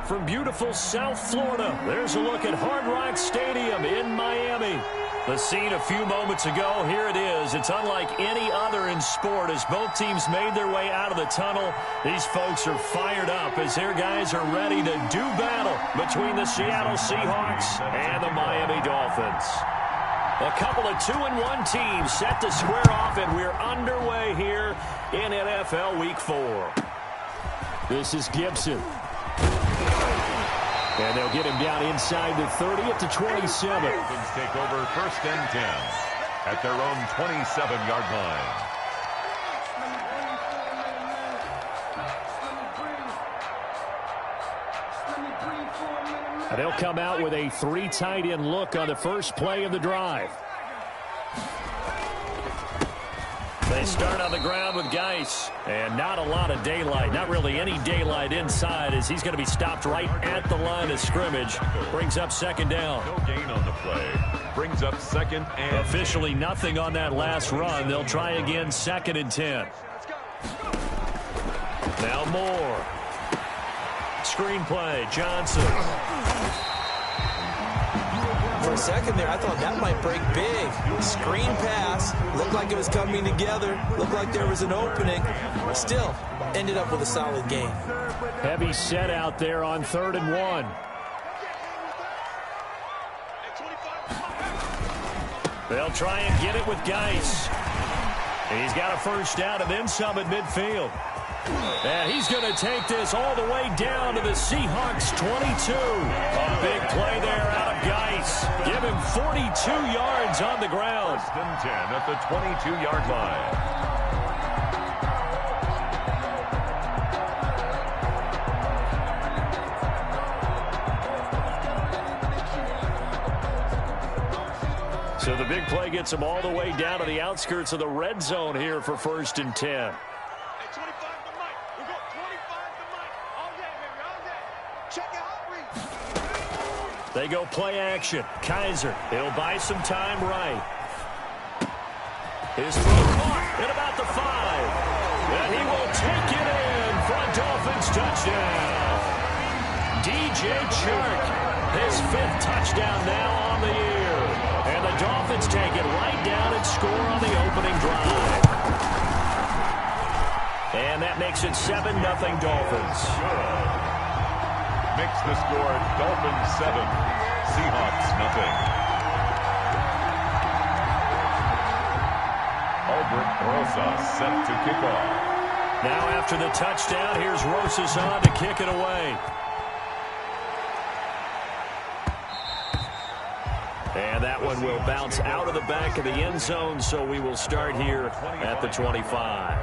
from beautiful South Florida. There's a look at Hard Rock Stadium in Miami. The scene a few moments ago, here it is. It's unlike any other in sport as both teams made their way out of the tunnel. These folks are fired up as their guys are ready to do battle between the Seattle Seahawks and the Miami Dolphins. A couple of 2-1 teams set to square off, and we're underway here in NFL Week 4. This is Gibson. And they'll get him down inside the 30 at the 27. Dolphins take over 1st and 10 at their own 27-yard line. And they'll come out with a 3 tight end look on the first play of the drive. They start on the ground with Geis, and not a lot of daylight, not really any daylight inside as he's going to be stopped right at the line of scrimmage. Brings up 2nd down. No gain on the play. Brings up 2nd and... Officially nothing on that last run. They'll try again 2nd and 10. Now Moore. Screen play, Johnson. For a second there, I thought that might break big. Screen pass. Looked like it was coming together. Looked like there was an opening. Still, ended up with a solid game. Heavy set out there on 3rd and 1. They'll try and get it with Geis. He's got a 1st down and then some at midfield. And he's going to take this all the way down to the Seahawks 22. A big play there out of Geis. Give him 42 yards on the ground. 1st and 10 at the 22-yard line. So the big play gets him all the way down to the outskirts of the red zone here for 1st and 10. They go play action. Kaiser, he'll buy some time right. His throw caught at about the 5. And he will take it in for a Dolphins touchdown. DJ Chark, his 5th touchdown now on the year. And the Dolphins take it right down and score on the opening drive. And that makes it 7-0 Dolphins. Makes the score Dolphins 7, Seahawks 0. Albert Rosas set to kick off. Now after the touchdown, here's Rosas on to kick it away. And that one will bounce out of the back of the end zone, so we will start here at the 25.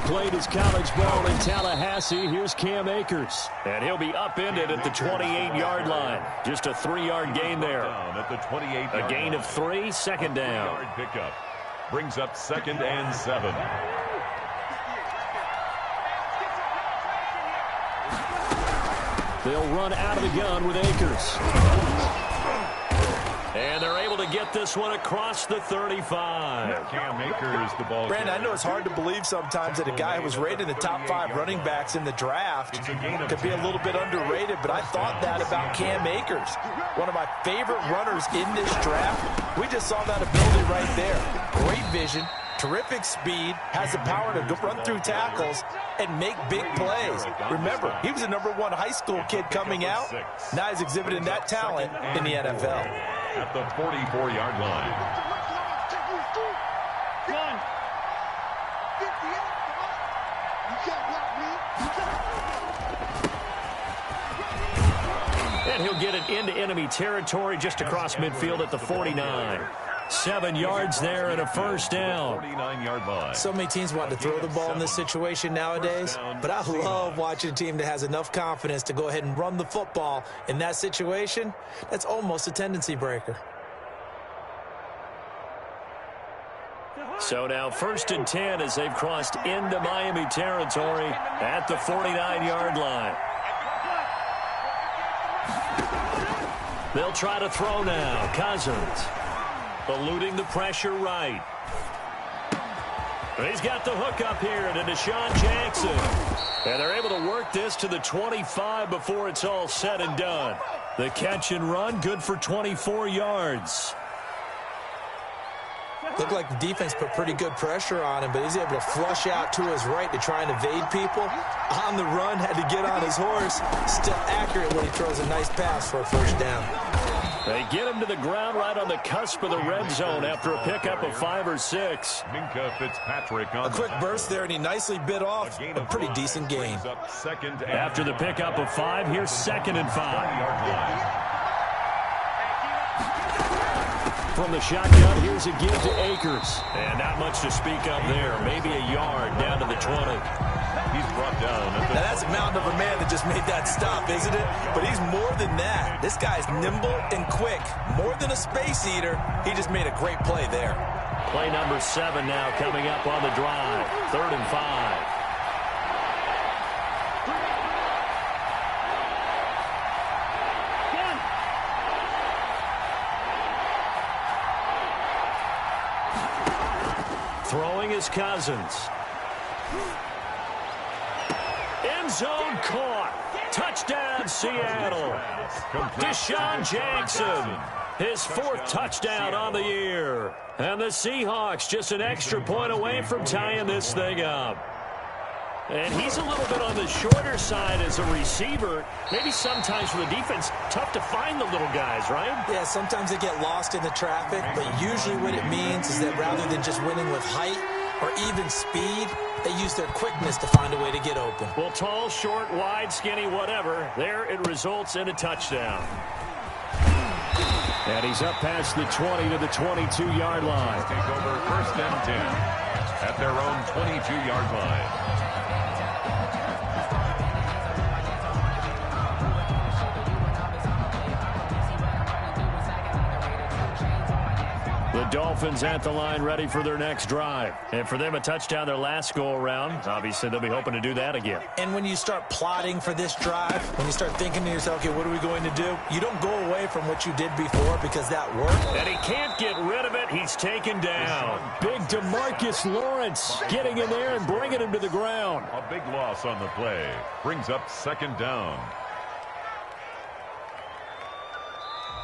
Played his college ball in Tallahassee. Here's Cam Akers. And he'll be upended at the 28-yard line. Just a 3-yard gain there. At the 28 a gain of 3, 2nd down. Yard pickup. Brings up 2nd and 7. They'll run out of the gun with Akers. And they're able to get this one across the 35. Cam Akers, the ball. Brandon, I know it's hard to believe sometimes that a guy who was rated the top 5 running backs in the draft could be a little bit underrated, but I thought that about Cam Akers. One of my favorite runners in this draft. We just saw that ability right there. Great vision, terrific speed, has the power to run through tackles and make big plays. Remember, he was a #1 high school kid coming out. Now he's exhibiting that talent in the NFL. At the 44-yard line. And he'll get it into enemy territory just across midfield at the 49. 7 yards there and a 1st down. 49-yard line. So many teams want to throw the ball in this situation nowadays, but I love watching a team that has enough confidence to go ahead and run the football. In that situation, that's almost a tendency breaker. So now 1st and 10 as they've crossed into Miami territory at the 49-yard line. They'll try to throw now. Cousins eluding the pressure right. He's got the hook up here to Deshaun Jackson. And they're able to work this to the 25 before it's all said and done. The catch and run, good for 24 yards. Looked like the defense put pretty good pressure on him, but he's able to flush out to his right to try and evade people. On the run, had to get on his horse. Still accurate when he throws a nice pass for a first down. They get him to the ground right on the cusp of the red zone after a pickup of 5 or 6. Minka Fitzpatrick on a quick burst there, and he nicely bit off a pretty decent gain. After the pickup of 5, here's 2nd and 5. From the shotgun, here's a give to Akers. And not much to speak of there. Maybe a yard down to the 20. He's brought down. Now that's a mountain of a man that just made that stop, isn't it? But he's more than that. This guy's nimble and quick. More than a space eater. He just made a great play there. Play number 7 now coming up on the drive. 3rd and 5. Throwing is Cousins. End zone caught. Touchdown, Seattle. Deshaun Jackson, his 4th touchdown on the year. And the Seahawks just an extra point away from tying this thing up. And he's a little bit on the shorter side as a receiver. Maybe sometimes for the defense, tough to find the little guys, right? Yeah, sometimes they get lost in the traffic, but usually what it means is that rather than just winning with height or even speed, they use their quickness to find a way to get open. Well, tall, short, wide, skinny, whatever, there it results in a touchdown. And he's up past the 20 to the 22-yard line. Take over 1st and 10 at their own 22-yard line. The Dolphins at the line ready for their next drive. And for them, a touchdown their last go-around. Obviously, they'll be hoping to do that again. And when you start plotting for this drive, when you start thinking to yourself, okay, what are we going to do? You don't go away from what you did before because that worked. And he can't get rid of it. He's taken down. Big DeMarcus Lawrence getting in there and bringing him to the ground. A big loss on the play. Brings up 2nd down.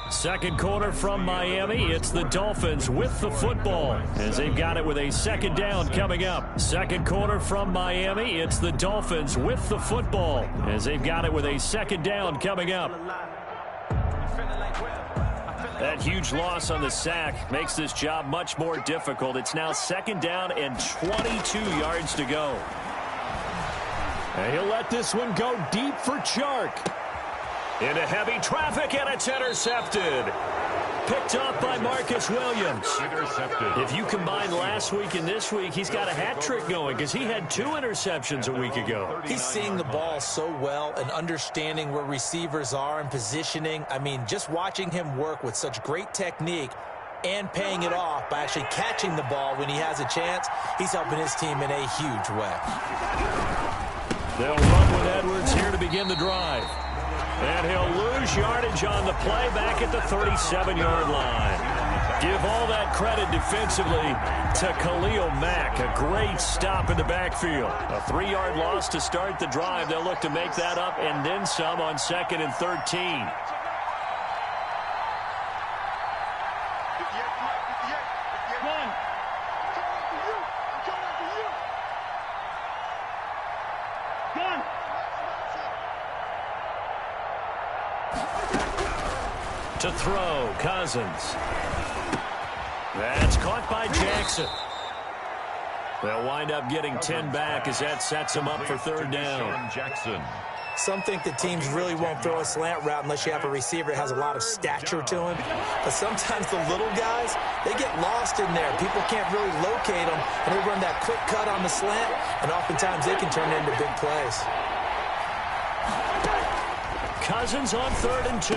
2nd quarter from Miami. It's the Dolphins with the football as they've got it with a 2nd down coming up. 2nd quarter from Miami. It's the Dolphins with the football as they've got it with a 2nd down coming up. That huge loss on the sack makes this job much more difficult. It's now 2nd down and 22 yards to go. And he'll let this one go deep for Chark. Into heavy traffic, and it's intercepted. Picked off by Marcus Williams. Intercepted. If you combine last week and this week, he's got a hat trick going because he had 2 interceptions a week ago. He's seeing the ball so well and understanding where receivers are and positioning. I mean, just watching him work with such great technique and paying it off by actually catching the ball when he has a chance, he's helping his team in a huge way. They'll run with Edwards here to begin the drive. And he'll lose yardage on the play back at the 37-yard line. Give all that credit defensively to Khalil Mack. A great stop in the backfield. A 3-yard loss to start the drive. They'll look to make that up and then some on 2nd and 13. To throw, Cousins. That's caught by Jackson. They'll wind up getting 10 back as that sets them up for 3rd down. Jackson. Some think the teams really won't throw a slant route unless you have a receiver that has a lot of stature to him. But sometimes the little guys, they get lost in there. People can't really locate them, and they run that quick cut on the slant, and oftentimes they can turn into big plays. Cousins on 3rd and 2.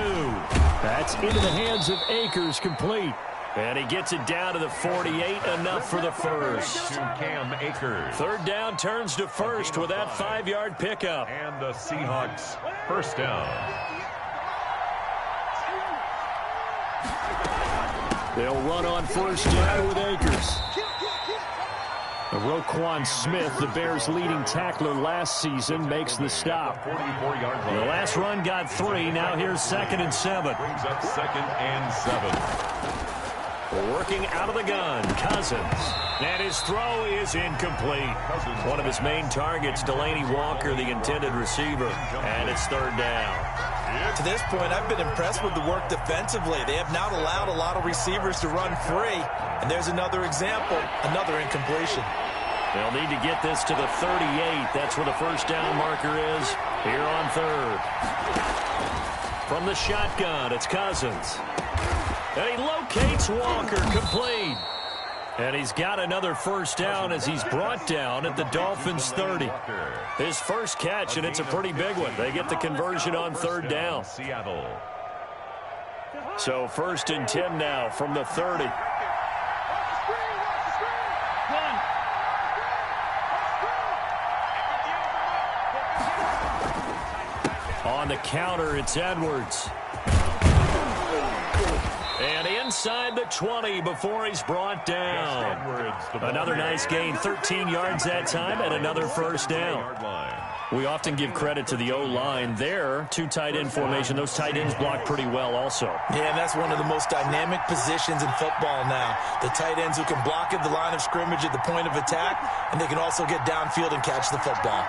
That's into the hands of Akers, complete. And he gets it down to the 48, enough for the first. To Cam Akers. Third down turns to first with that 5-yard pickup. And the Seahawks first down. They'll run on first down with Akers. Roquan Smith, the Bears' leading tackler last season, makes the stop. 44-yard line. The last run got 3. Now here's 2nd and 7. Brings up 2nd and 7. Working out of the gun, Cousins. And his throw is incomplete. One of his main targets, Delaney Walker, the intended receiver. And it's 3rd down. To this point, I've been impressed with the work defensively. They have not allowed a lot of receivers to run free. And there's another example, another incompletion. They'll need to get this to the 38. That's where the first down marker is here on 3rd. From the shotgun, it's Cousins. And he locates Walker, complete. And he's got another first down as he's brought down at the Dolphins' 30. His first catch, and it's a pretty big one. They get the conversion on 3rd down. Seattle. So 1st and 10 now from the 30. On the counter, it's Edwards. And inside the 20 before he's brought down. Another nice gain, 13 yards that time, and another first down. We often give credit to the O-line there. 2 tight end formation. Those tight ends block pretty well also. Yeah, and that's one of the most dynamic positions in football now. The tight ends who can block at the line of scrimmage at the point of attack, and they can also get downfield and catch the football.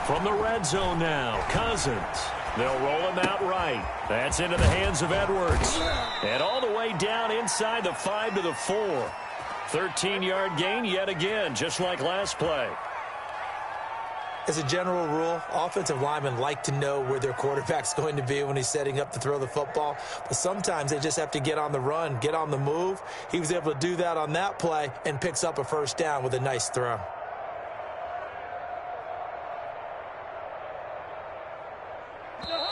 From the red zone now, Cousins. They'll roll him out right. That's into the hands of Edwards. And all the way down inside the 5 to the 4. 13-yard gain yet again, just like last play. As a general rule, offensive linemen like to know where their quarterback's going to be when he's setting up to throw the football. But sometimes they just have to get on the run, get on the move. He was able to do that on that play and picks up a first down with a nice throw.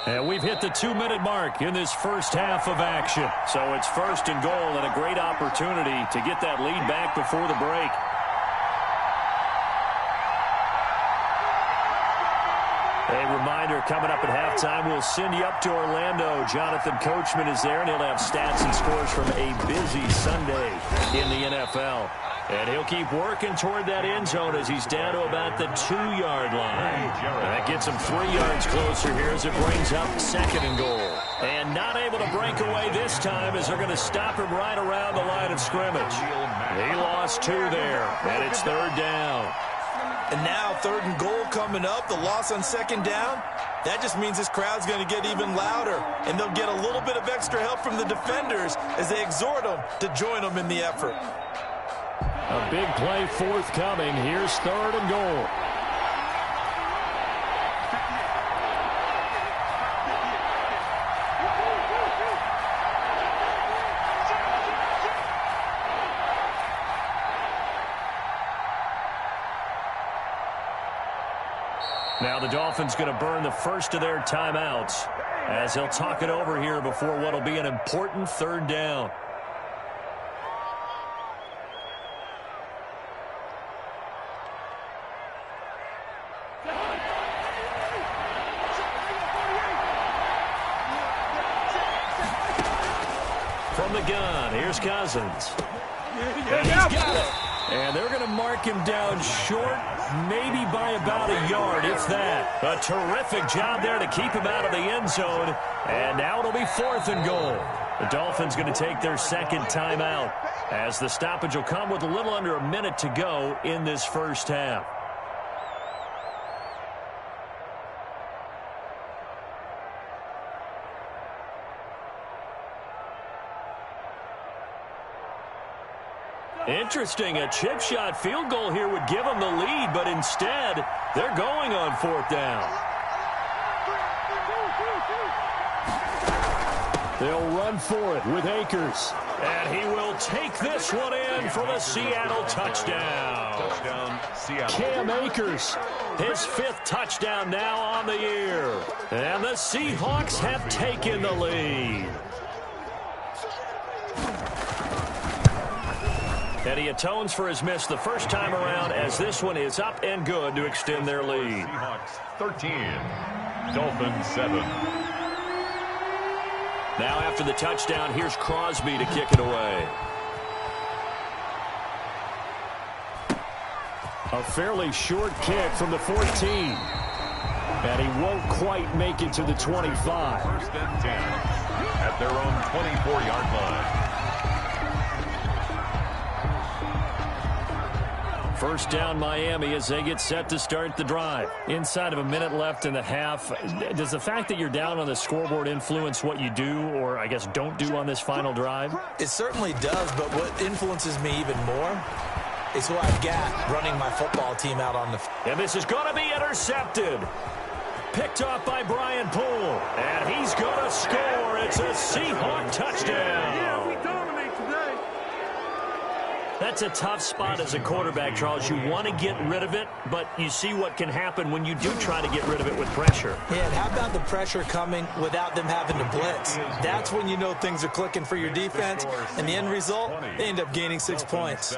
And we've hit the 2-minute mark in this first half of action. So it's 1st and goal and a great opportunity to get that lead back before the break. A reminder, coming up at halftime, we'll send you up to Orlando. Jonathan Coachman is there, and he'll have stats and scores from a busy Sunday in the NFL. And he'll keep working toward that end zone as he's down to about the 2-yard line. And that gets him 3 yards closer here as it brings up 2nd and goal. And not able to break away this time as they're going to stop him right around the line of scrimmage. He lost 2 there, and it's 3rd down. And now 3rd and goal coming up, the loss on 2nd down. That just means this crowd's going to get even louder, and they'll get a little bit of extra help from the defenders as they exhort them to join them in the effort. A big play forthcoming. Here's 3rd and goal. Now the Dolphins going to burn the first of their timeouts as they'll talk it over here before what will be an important 3rd down. From the gun, here's Cousins. And he's got it. And they're going to mark him down short, maybe by about a yard, if that. A terrific job there to keep him out of the end zone. And now it'll be 4th and goal. The Dolphins going to take their 2nd timeout as the stoppage will come with a little under a minute to go in this first half. Interesting, a chip shot field goal here would give them the lead, but instead, they're going on 4th down. They'll run for it with Akers. And he will take this one in for the Seattle touchdown. Touchdown, Seattle. Cam Akers, his 5th touchdown now on the year. And the Seahawks have taken the lead. And he atones for his miss the first time around as this one is up and good to extend their lead. Seahawks 13, Dolphins 7. Now after the touchdown, here's Crosby to kick it away. A fairly short kick from the 14. And he won't quite make it to the 25. First and 10 at their own 24-yard line. First down Miami as they get set to start the drive. Inside of a minute left in the half. Does the fact that you're down on the scoreboard influence what you do, or I guess don't do on this final drive? It certainly does, but what influences me even more is who I've got running my football team out on the field. And this is going to be intercepted. Picked off by Brian Poole. And he's going to score. It's a Seahawk touchdown. Yeah, we dominate today. That's a tough spot as a quarterback, Charles. You want to get rid of it, but you see what can happen when you do try to get rid of it with pressure. Yeah, and how about the pressure coming without them having to blitz? That's when you know things are clicking for your defense, and the end result, they end up gaining 6 points.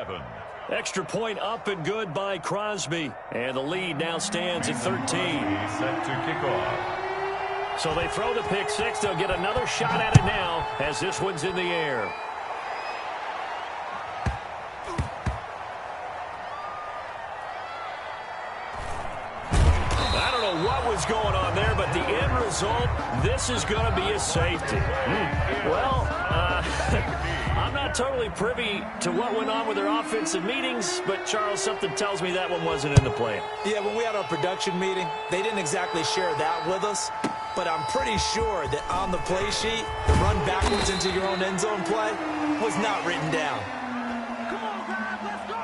Extra point up and good by Crosby. And the lead now stands at 13. He's set to kick off. So they throw the pick six. They'll get another shot at it now as this one's in the air. I don't know what was going on there, but the end result, this is going to be a safety. Well, I'm not totally privy to what went on with their offensive meetings, but, Charles, something tells me that one wasn't in the plan. Yeah, when we had our production meeting, they didn't exactly share that with us, but I'm pretty sure that on the play sheet, the run backwards into your own end zone play was not written down. Come on, guys, let's go.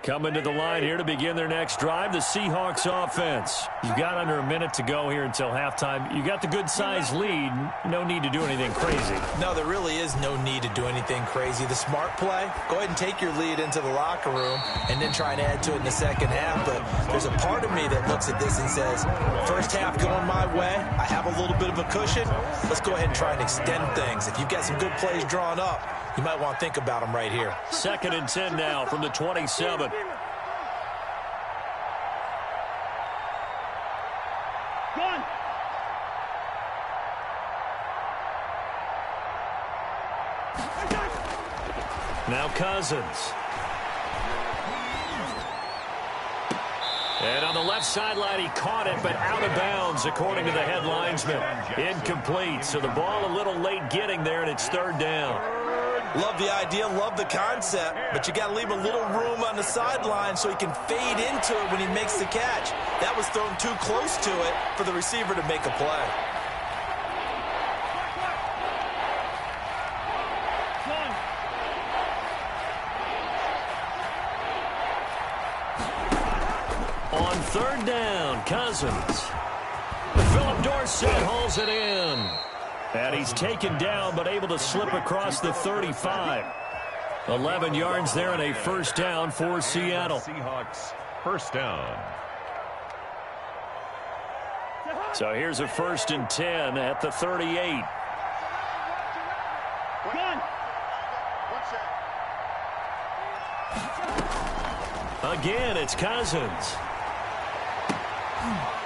Coming to the line here to begin their next drive, the Seahawks offense. You've got under a minute to go here until halftime. You got the good-sized lead. No need to do anything crazy. No, there really is no need to do anything crazy. The smart play, go ahead and take your lead into the locker room and then try and add to it in the second half. But there's a part of me that looks at this and says, first half going my way, I have a little bit of a cushion. Let's go ahead and try and extend things. If you've got some good plays drawn up, you might want to think about them right here. 2nd and 10 now from the 27. One. Now Cousins. And on the left sideline, he caught it, but out of bounds, according to the head linesman. Incomplete, so the ball a little late getting there, and it's 3rd down. Love the idea, love the concept, but you got to leave a little room on the sideline so he can fade into it when he makes the catch. That was thrown too close to it for the receiver to make a play. On 3rd down, Cousins. Philip Dorsett hauls it in. And he's taken down, but able to slip across the 35. 11 yards there and a first down for Seattle. Seahawks first down. So here's a 1st and 10 at the 38. Again, it's Cousins.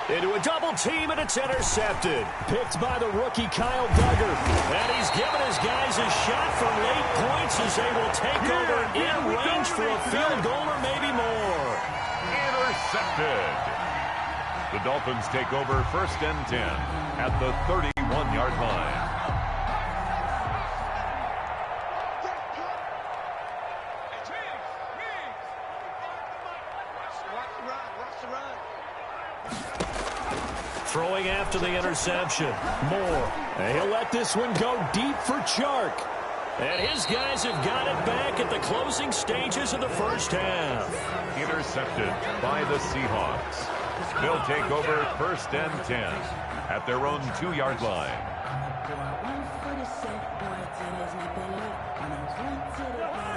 Into a double team, and it's intercepted. Picked by the rookie Kyle Duggar. And he's given his guys a shot for late points as they will take over in range for a field goal or maybe more. Intercepted. The Dolphins take over 1st and 10 at the 31-yard line. Throwing after the interception. Moore. And he'll let this one go deep for Chark. And his guys have got it back at the closing stages of the first half. Intercepted by the Seahawks. They'll take over 1st and 10 at their own 2-yard line.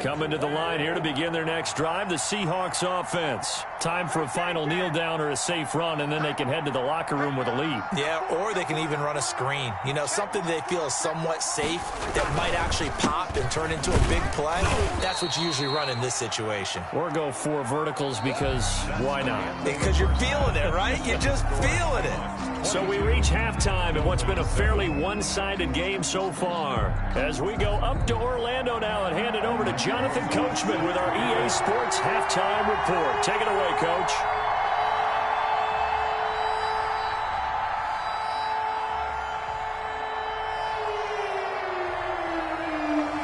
Coming to the line here to begin their next drive, the Seahawks offense. Time for a final kneel down or a safe run, and then they can head to the locker room with a lead. Yeah, or they can even run a screen. You know, something they feel is somewhat safe that might actually pop and turn into a big play. That's what you usually run in this situation. Or go 4 verticals because why not? Because you're feeling it, right? You're just feeling it. So we reach halftime in what's been a fairly one-sided game so far. As we go up to Orlando now and hand it over to Jonathan Coachman with our EA Sports Halftime Report. Take it away, Coach.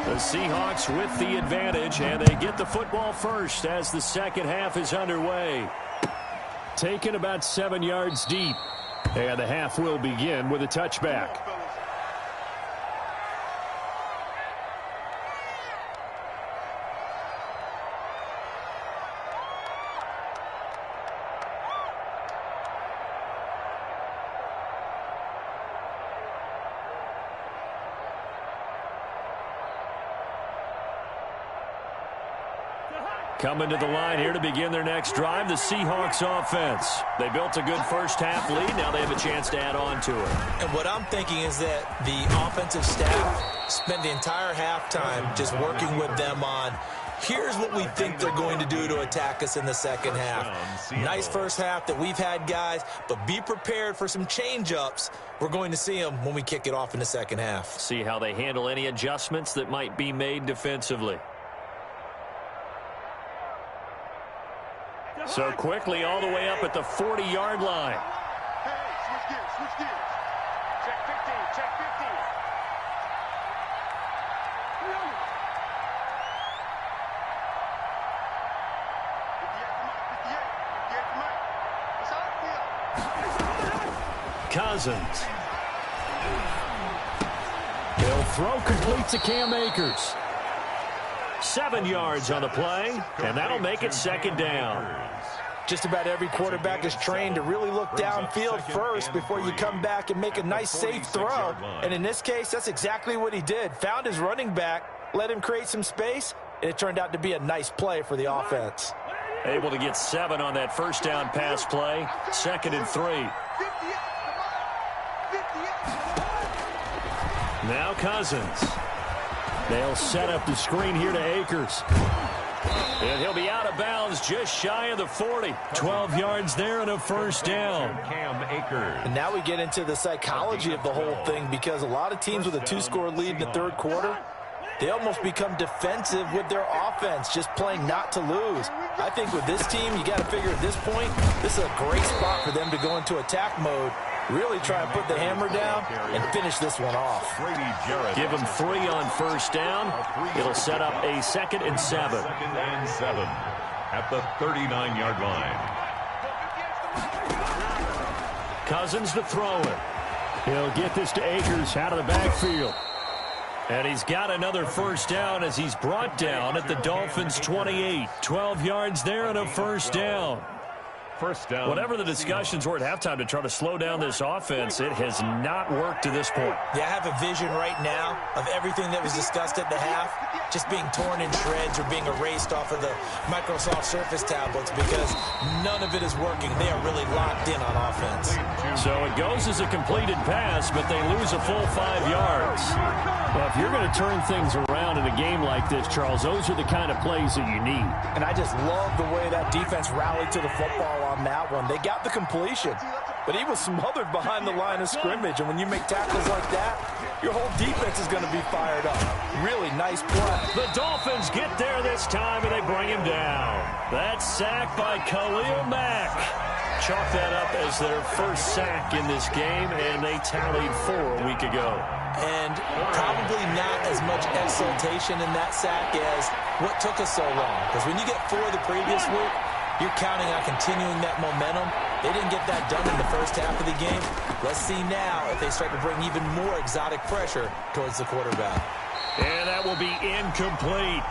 The Seahawks with the advantage, and they get the football first as the second half is underway. Taken about 7 yards deep. And the half will begin with a touchback. Coming to the line here to begin their next drive, the Seahawks offense. They built a good first half lead. Now they have a chance to add on to it. And what I'm thinking is that the offensive staff spent the entire halftime just working with them on, here's what we think they're going to do to attack us in the second half. Nice first half that we've had, guys, but be prepared for some change-ups. We're going to see them when we kick it off in the second half. See how they handle any adjustments that might be made defensively. So quickly all the way up at the 40-yard line. Hey, switch gears, switch gears. Check 15, check 15. Cousins. He'll throw complete to Cam Akers. 7 yards on the play, and that'll make it second down. Just about every quarterback is trained to really look downfield first before you come back and make a nice safe throw. And in this case, that's exactly what he did. Found his running back, let him create some space, and it turned out to be a nice play for the offense. Able to get 7 on that first down pass play. 2nd and 3. Now Cousins. They'll set up the screen here to Akers. And he'll be out of bounds just shy of the 40. 12 yards there and a first down. Cam Akers. And now we get into the psychology of the whole thing, because a lot of teams with a 2-score lead in the third quarter, they almost become defensive with their offense, just playing not to lose. I think with this team, you got to figure at this point, this is a great spot for them to go into attack mode, really try and put the hammer down and finish this one off. Give them 3 on first down. It'll set up a 2nd and 7. 2nd and 7 at the 39-yard line. Cousins to throw it. He'll get this to Akers out of the backfield. And he's got another first down as he's brought down at the Dolphins' 28. 12 yards there and a first down. First down. Whatever the discussions were at halftime to try to slow down this offense, it has not worked to this point. Yeah, I have a vision right now of everything that was discussed at the half just being torn in shreds or being erased off of the Microsoft Surface tablets, because none of it is working. They are really locked in on offense. So it goes as a completed pass, but they lose a full 5 yards. Well, if you're going to turn things around in a game like this, Charles, those are the kind of plays that you need. And I just love the way that defense rallied to the football on that one. They got the completion, but he was smothered behind the line of scrimmage. And when you make tackles like that, your whole defense is going to be fired up. Really nice play. The Dolphins get there this time, and they bring him down. That sack by Khalil Mack. Chalk that up as their first sack in this game, and they tallied 4 a week ago. And probably not as much exultation in that sack as what took us so long. Because when you get 4 the previous week, you're counting on continuing that momentum. They didn't get that done in the first half of the game. Let's see now if they start to bring even more exotic pressure towards the quarterback. And that will be incomplete.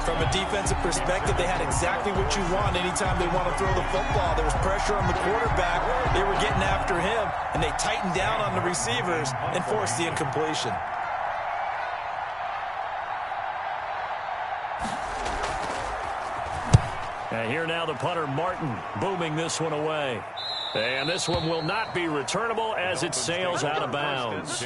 From a defensive perspective, they had exactly what you want anytime they want to throw the football. There was pressure on the quarterback. They were getting after him, and they tightened down on the receivers and forced the incompletion. And here now the punter, Martin, booming this one away. And this one will not be returnable as it sails out of bounds.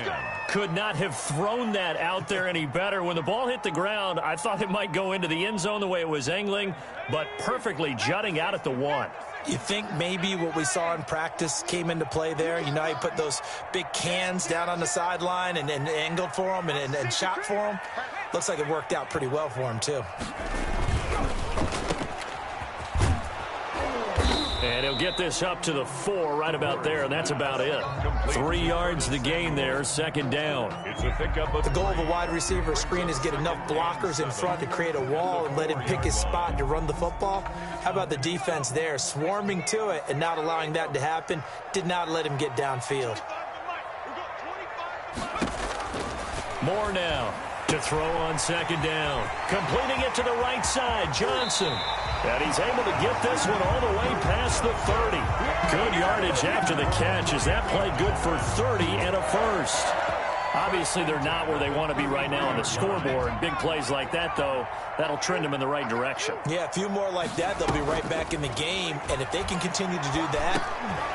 Could not have thrown that out there any better. When the ball hit the ground, I thought it might go into the end zone the way it was angling, but perfectly jutting out at the 1. You think maybe what we saw in practice came into play there? You know, he put those big cans down on the sideline and angled for him and shot for him. Looks like it worked out pretty well for him, too. And he'll get this up to the 4 right about there, and that's about it. 3 yards to gain there, second down. The goal of a wide receiver screen is get enough blockers in front to create a wall and let him pick his spot to run the football. How about the defense there, swarming to it and not allowing that to happen? Did not let him get downfield. More now to throw on second down. Completing it to the right side, Johnson. And he's able to get this one all the way past the 30. Good yardage after the catch as that played good for 30 and a first. Obviously, they're not where they want to be right now on the scoreboard. Big plays like that, though, that'll trend them in the right direction. Yeah, a few more like that, they'll be right back in the game. And if they can continue to do that,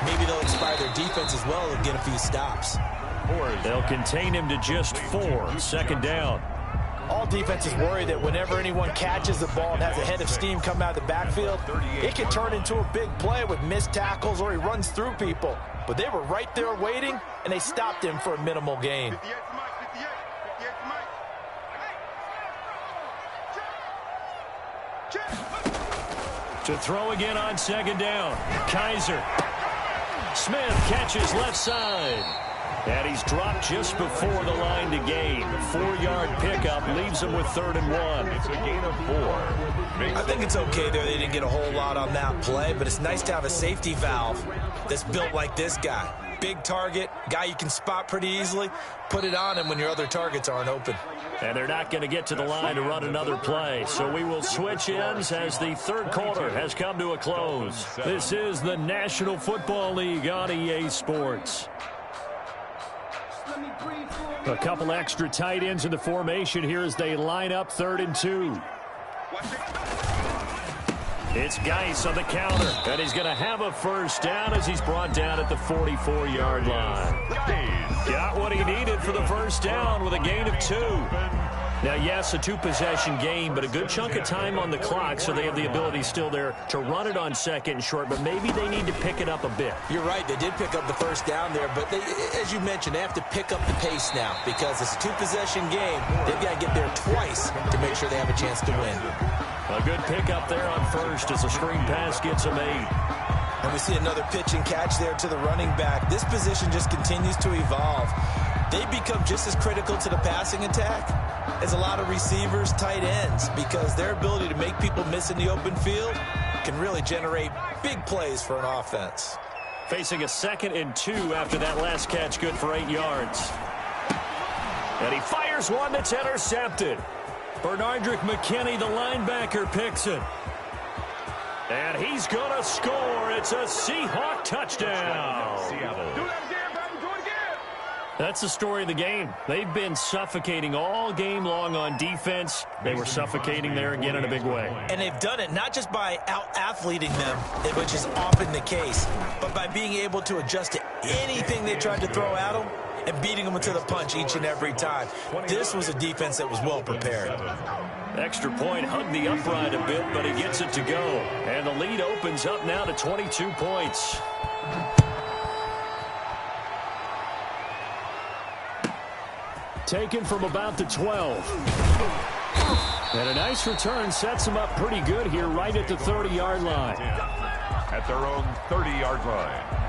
maybe they'll inspire their defense as well and get a few stops. They'll contain him to just 4, second down. All defenses worry that whenever anyone catches the ball and has a head of steam come out of the backfield, it can turn into a big play with missed tackles or he runs through people. But they were right there waiting, and they stopped him for a minimal gain. To throw again on second down. Kaiser. Smith catches left side. And he's dropped just before the line to gain. 4-yard pickup leaves him with 3rd and 1. It's a gain of 4. I think it's okay there. They didn't get a whole lot on that play, but it's nice to have a safety valve that's built like this guy. Big target, guy you can spot pretty easily. Put it on him when your other targets aren't open. And they're not going to get to the line to run another play. So we will switch ends as the third quarter has come to a close. This is the National Football League on EA Sports. A couple extra tight ends in the formation here as they line up 3rd and 2. It's Geis on the counter, and he's going to have a first down as he's brought down at the 44-yard line. Got what he needed for the first down with a gain of 2. Now, yes, a 2-possession game, but a good chunk of time on the clock, so they have the ability still there to run it on second and short, but maybe they need to pick it up a bit. You're right. They did pick up the first down there, but they, as you mentioned, they have to pick up the pace now because it's a 2-possession game. They've got to get there twice to make sure they have a chance to win. A good pickup there on first as a screen pass gets them 8. And we see another pitch and catch there to the running back. This position just continues to evolve. They become just as critical to the passing attack as a lot of receivers, tight ends, because their ability to make people miss in the open field can really generate big plays for an offense. Facing a 2nd and 2 after that last catch, good for 8 yards. And he fires one that's intercepted. Bernardrick McKinney, the linebacker, picks it. And he's going to score. It's a Seahawk touchdown. That's the story of the game. They've been suffocating all game long on defense. They were suffocating there again in a big way. And they've done it not just by out-athleting them, which is often the case, but by being able to adjust to anything they tried to throw at them and beating them to the punch each and every time. This was a defense that was well prepared. Extra point hugged the upright a bit, but he gets it to go. And the lead opens up now to 22 points. Taken from about the 12. And a nice return sets him up pretty good here right at the 30-yard line. At their own 30-yard line.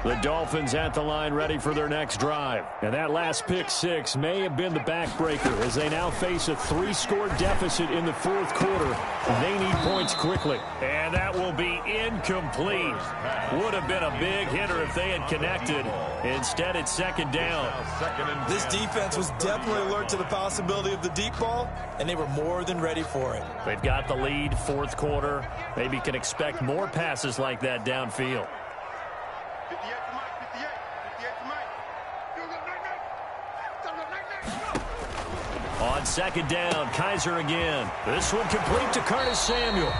The Dolphins at the line ready for their next drive. And that last pick six may have been the backbreaker as they now face a 3-score deficit in the fourth quarter. They need points quickly. And that will be incomplete. Would have been a big hitter if they had connected. Instead, it's second down. This defense was definitely alert to the possibility of the deep ball, and they were more than ready for it. They've got the lead, fourth quarter. Maybe can expect more passes like that downfield. On second down, Kaiser again. This one complete to Curtis Samuel.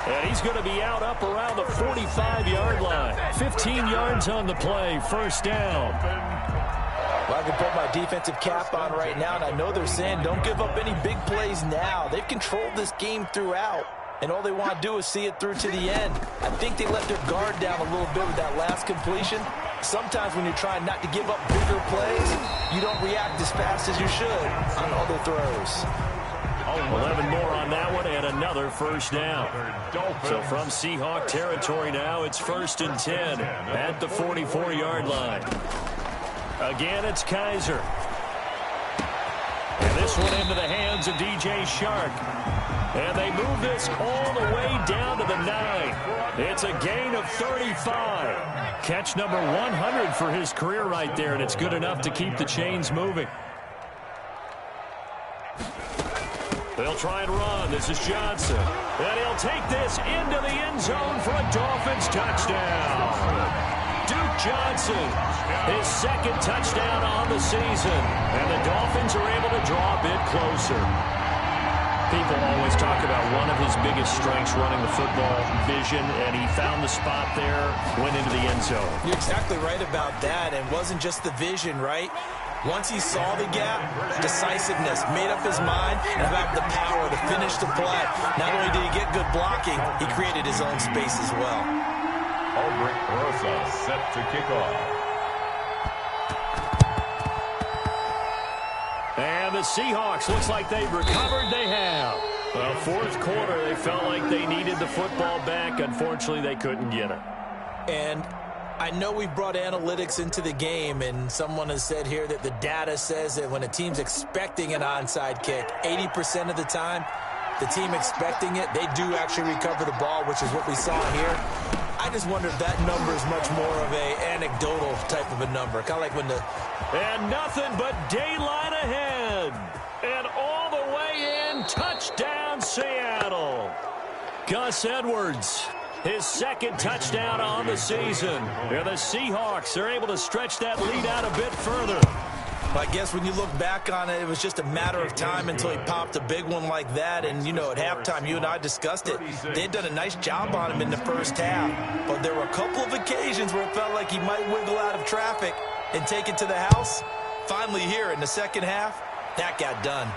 And he's going to be out up around the 45-yard line. 15 yards on the play, first down. Well, I can put my defensive cap on right now, and I know they're saying don't give up any big plays now. They've controlled this game throughout, and all they want to do is see it through to the end. I think they let their guard down a little bit with that last completion. Sometimes when you're trying not to give up bigger plays, you don't react as fast as you should on other throws. 11 more on that one, and another first down. So from Seahawk territory now, it's 1st and 10 at the 44-yard line. Again, it's Kaiser. And this one into the hands of DJ Shark. And they move this all the way down to the 9. It's a gain of 35. Catch number 100 for his career right there, and it's good enough to keep the chains moving. They'll try and run. This is Johnson. And he'll take this into the end zone for a Dolphins touchdown. Duke Johnson, his second touchdown on the season. And the Dolphins are able to draw a bit closer. People always talk about one of his biggest strengths running the football, vision, and he found the spot there, went into the end zone. You're exactly right about that. And it wasn't just the vision, right? Once he saw the gap, decisiveness, made up his mind, and about the power to finish the play. Not only did he get good blocking, he created his own space as well. AMBr set to kick off. And the Seahawks, looks like they've recovered. They have. Fourth quarter, they felt like they needed the football back. Unfortunately, they couldn't get it. And I know we've brought analytics into the game, and someone has said here that the data says that when a team's expecting an onside kick, 80% of the time, the team expecting it, they do actually recover the ball, which is what we saw here. I just wonder if that number is much more of a anecdotal type of a number. Kind of like when the... And nothing but daylight ahead. And all the way in, touchdown Seattle. Gus Edwards, his second touchdown on the season. And the Seahawks are able to stretch that lead out a bit further. I guess when you look back on it, it was just a matter of time until he popped a big one like that. And, you know, at halftime, you and I discussed it. They'd done a nice job on him in the first half. But there were a couple of occasions where it felt like he might wiggle out of traffic and take it to the house. Finally here in the second half, that got done.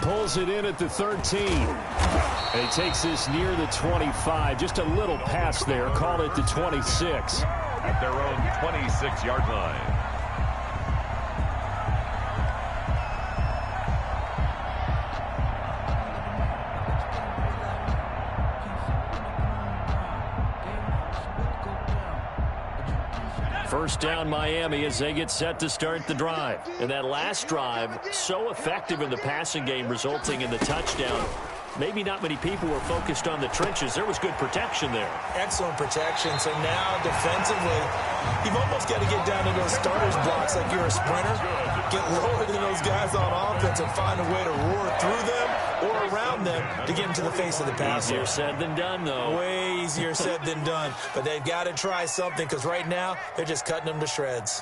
Pulls it in at the 13. And he takes this near the 25. Just a little pass there. Call it the 26. At their own 26-yard line. First down Miami as they get set to start the drive. And that last drive, so effective in the passing game, resulting in the touchdown. Maybe not many people were focused on the trenches. There was good protection there. Excellent protection. So now defensively, you've almost got to get down to those starters blocks like you're a sprinter. Get lower than those guys on offense and find a way to roar through them or around them to get into the face of the passer. Easier said than done, though. Way easier said than done. But they've got to try something because right now they're just cutting them to shreds.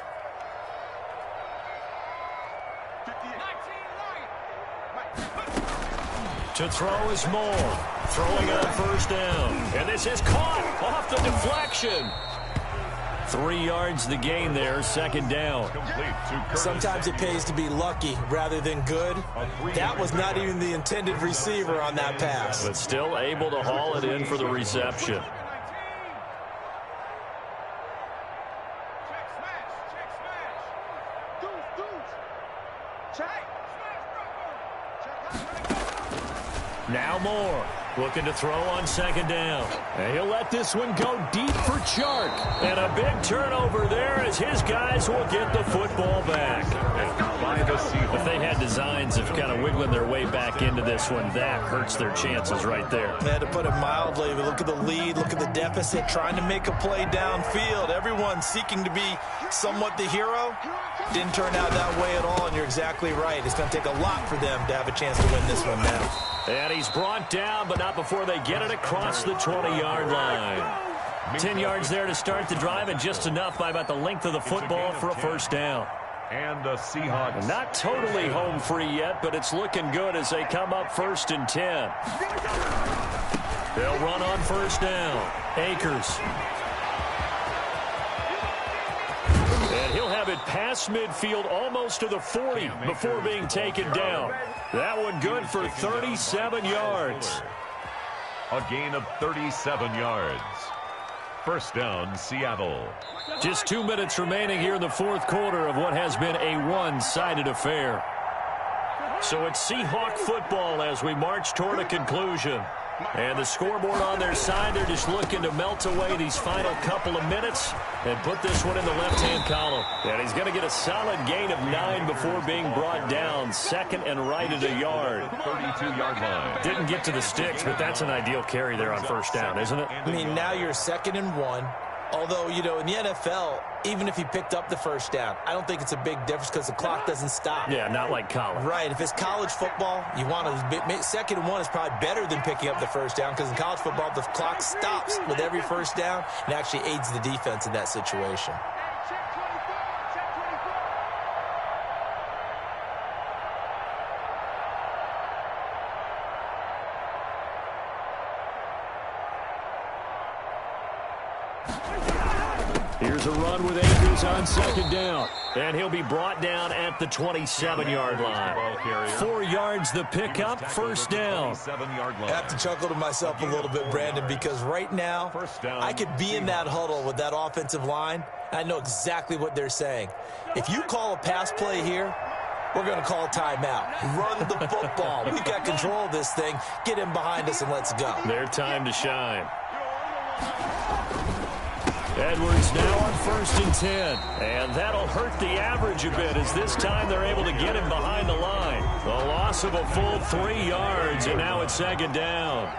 To throw is Moore. Throwing on first down. And this is caught off the deflection. 3 yards the gain there, second down. Sometimes it pays to be lucky rather than good. That was not even the intended receiver on that pass. But still able to haul it in for the reception. Now Moore looking to throw on second down. And he'll let this one go deep for Chark. And a big turnover there as his guys will get the football back. If they had designs of kind of wiggling their way back into this one, that hurts their chances right there. They had to put it mildly, but look at the lead, look at the deficit, trying to make a play downfield. Everyone seeking to be somewhat the hero. Didn't turn out that way at all, and you're exactly right. It's going to take a lot for them to have a chance to win this one now. And he's brought down, but not before they get it across the 20-yard line. 10 yards there to start the drive, and just enough by about the length of the football for a first down. And the Seahawks. Not totally home free yet, but it's looking good as they come up 1st and 10. They'll run on first down. Akers. And he'll have it past midfield almost to the 40 before being taken down. That one good for 37 yards. A gain of 37 yards. First down, Seattle. Just 2 minutes remaining here in the fourth quarter of what has been a one-sided affair. So it's Seahawk football as we march toward a conclusion. And the scoreboard on their side, they're just looking to melt away these final couple of minutes and put this one in the left-hand column. And he's going to get a solid gain of 9 before being brought down. Second and right at a yard. 32-yard line. Didn't get to the sticks, but that's an ideal carry there on first down, isn't it? I mean, now you're 2nd and 1. Although, you know, in the NFL, even if he picked up the first down, I don't think it's a big difference because the clock doesn't stop. Yeah, not like college. Right. If it's college football, you want to 2nd and 1 is probably better than picking up the first down because in college football, the clock stops with every first down and actually aids the defense in that situation. Here's a run with Akers on second down. And he'll be brought down at the 27-yard line. 4 yards the pickup, first down. I have to chuckle to myself a little bit, Brandon, because right now I could be in that huddle with that offensive line. I know exactly what they're saying. If you call a pass play here, we're going to call timeout. Run the football. We've got control of this thing. Get in behind us and let's go. Their time to shine. Edwards now on 1st and 10. And that'll hurt the average a bit as this time they're able to get him behind the line. The loss of a full 3 yards, and now it's 2nd down.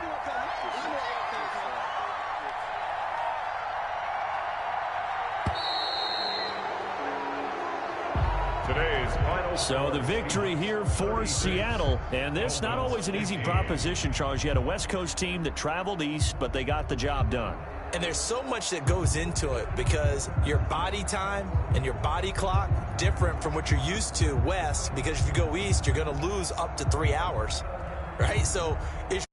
So the victory here for Seattle. And this not always an easy proposition, Charles. You had a West Coast team that traveled east, but they got the job done. And there's so much that goes into it because your body time and your body clock different from what you're used to west, because if you go east, you're going to lose up to 3 hours, right? So it's